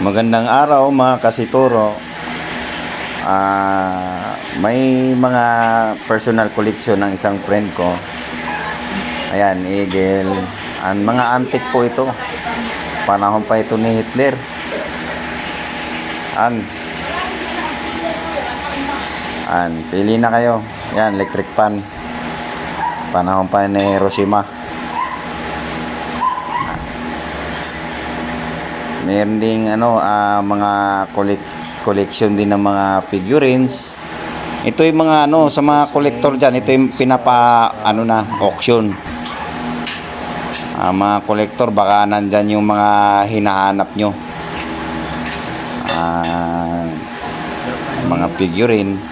Magandang araw mga kasituro. May mga personal collection ng isang friend ko. Ayan, eagle. Mga antique po ito. Panahon pa ito ni Hitler. Pili na kayo. Yan, electric fan. Panahon pa ni Hiroshima. Meron ding mga collection din ng mga figurines. Ito yung mga sa mga collector diyan, ito yung auction. Mga collector, baka nandyan yung mga hinahanap nyo. Mga figurine.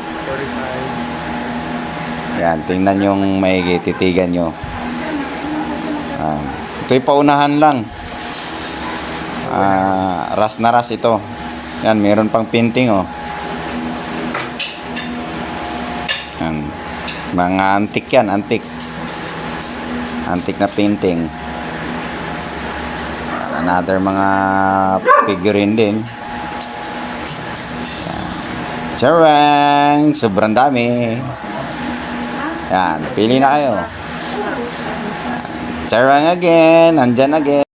Yan, tingnan yung maigi, titigan nyo. Ito yung paunahan lang. Ras na ras ito. Yan, meron pang painting Yan. Mga antique yan, antique na painting. Another mga figurine din. Charang! Sobrang dami. Yan, pili na kayo. Charang again, andyan again.